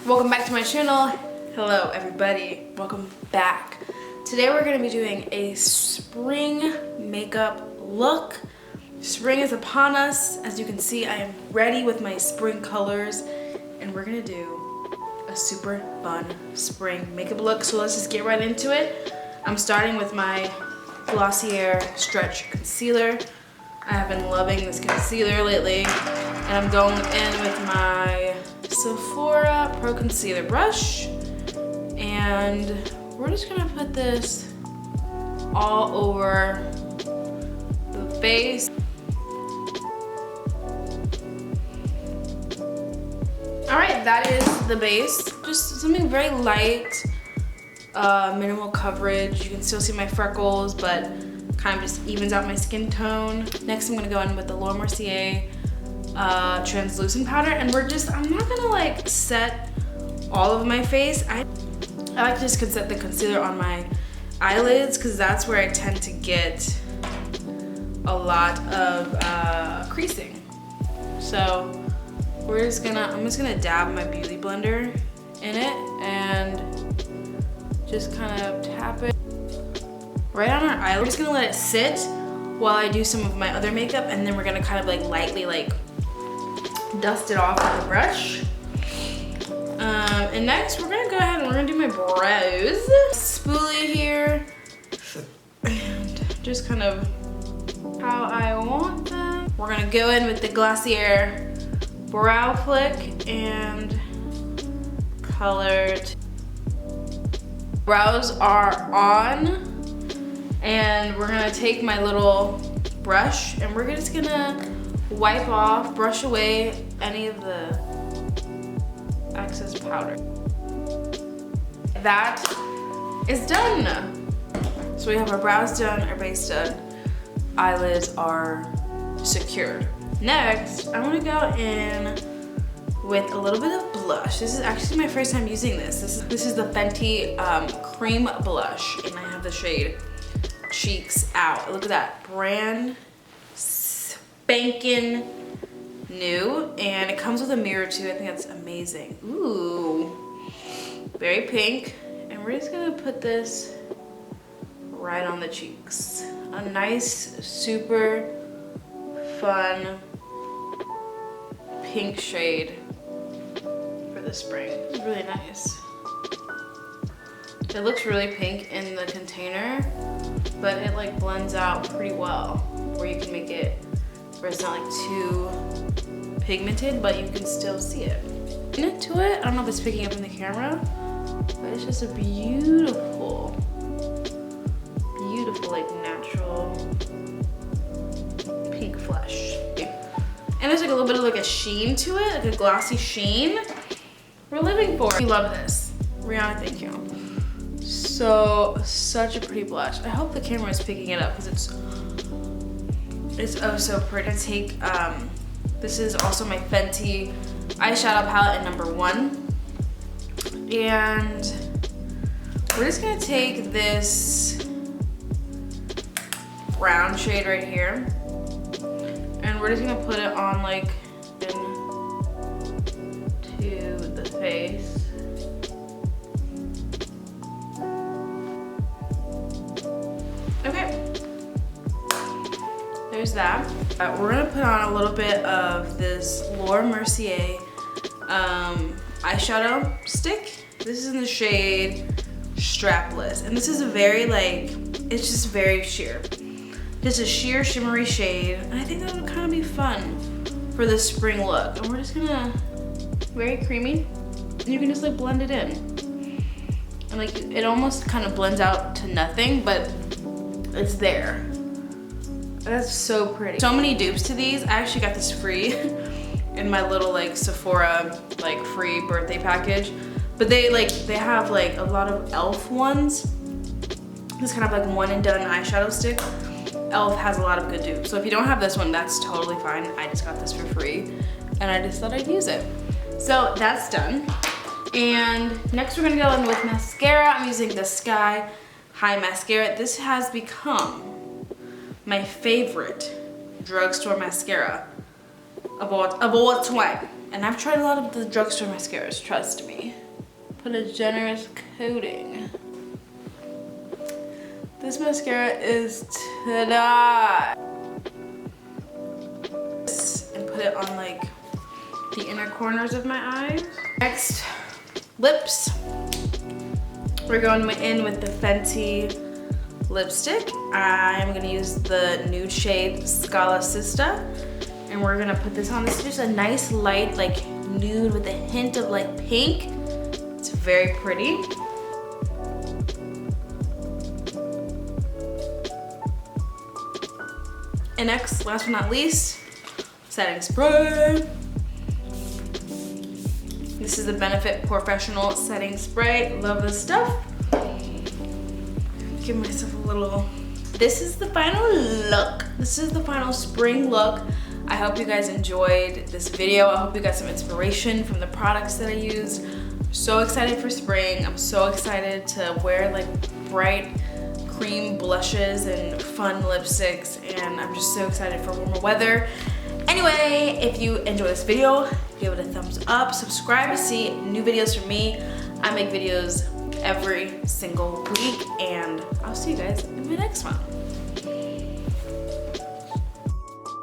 Welcome back to my channel. Hello everybody, welcome back. Today we're going to be doing a spring makeup look. Spring is upon us. As you can see, I am ready with my spring colors and we're going to do a super fun spring makeup look. So let's just get right into it. I'm starting with my Glossier Stretch Concealer. I have been loving this concealer lately, and I'm going in with my Sephora Pro Concealer brush, and we're just gonna put this all over the face. All right, that is the base. Just something very light, minimal coverage. You can still see my freckles, but kind of just evens out my skin tone. Next, I'm gonna go in with the Laura Mercier translucent powder, and I'm not gonna like set all of my face. I like to just set the concealer on my eyelids because that's where I tend to get a lot of creasing. So I'm just gonna dab my beauty blender in it and just kind of tap it right on our eyelid. We're just gonna let it sit while I do some of my other makeup, and then we're gonna kind of like lightly dust it off with a brush. And next we're gonna go ahead and we're gonna do my brows. Spoolie here, and just kind of how I want them. We're gonna go in with the Glossier Brow Flick and color. Brows are on. And we're gonna take my little brush and we're just gonna wipe off, brush away any of the excess powder. That is done. So we have our brows done, our base done, eyelids are secured. Next, I wanna go in with a little bit of blush. This is actually my first time using this. This is the Fenty Cream Blush, and I have the shade Cheeks Out. Look at that, brand spanking new, and it comes with a mirror too. I think that's amazing. Ooh, very pink, and we're just gonna put this right on the cheeks. A nice, super fun pink shade for the spring. It's really nice. It looks really pink in the container, but it like blends out pretty well, where you can make it where it's not like too pigmented, but you can still see it. Into it, I don't know if it's picking up in the camera, but it's just a beautiful, beautiful like natural pink flesh. And there's like a little bit of like a sheen to it, like a glossy sheen. We're living for it. We love this. Rihanna, thank you. So, such a pretty blush. I hope the camera is picking it up because it's oh so pretty. I take, this is also my Fenty eyeshadow palette in number 1. And we're just gonna take this brown shade right here. And we're just gonna put it on like into the face. Okay, there's that. We're gonna put on a little bit of this Laura Mercier eyeshadow stick. This is in the shade Strapless, and this is a very it's just very sheer. Just a sheer shimmery shade, and I think that would kind of be fun for the spring look. And we're just gonna, very creamy, and you can just like blend it in. And like, it almost kind of blends out to nothing, but it's there. That's so pretty. So many dupes to these. I actually got this free in my little like Sephora like free birthday package. But they have like a lot of e.l.f. ones. This kind of like one and done eyeshadow stick. e.l.f. has a lot of good dupes. So if you don't have this one, that's totally fine. I just got this for free and I just thought I'd use it. So that's done. And next we're gonna go in with mascara. I'm using the Sky High Mascara. This has become my favorite drugstore mascara of all time. And I've tried a lot of the drugstore mascaras, trust me. Put a generous coating. This mascara is to die. And put it on like the inner corners of my eyes. Next, lips. We're going in with the Fenty lipstick. I'm gonna use the nude shade Scala Sista. And we're gonna put this on. This is just a nice light, like nude with a hint of like pink. It's very pretty. And next, last but not least, setting spray. This is the Benefit Professional Setting Spray. Love this stuff. Give myself a little. This is the final look. This is the final spring look. I hope you guys enjoyed this video. I hope you got some inspiration from the products that I used. I'm so excited for spring. I'm so excited to wear like bright cream blushes and fun lipsticks, and I'm just so excited for warmer weather. Anyway, if you enjoyed this video, give it a thumbs up, subscribe to see new videos from me. I make videos every single week, and I'll see you guys in the next one.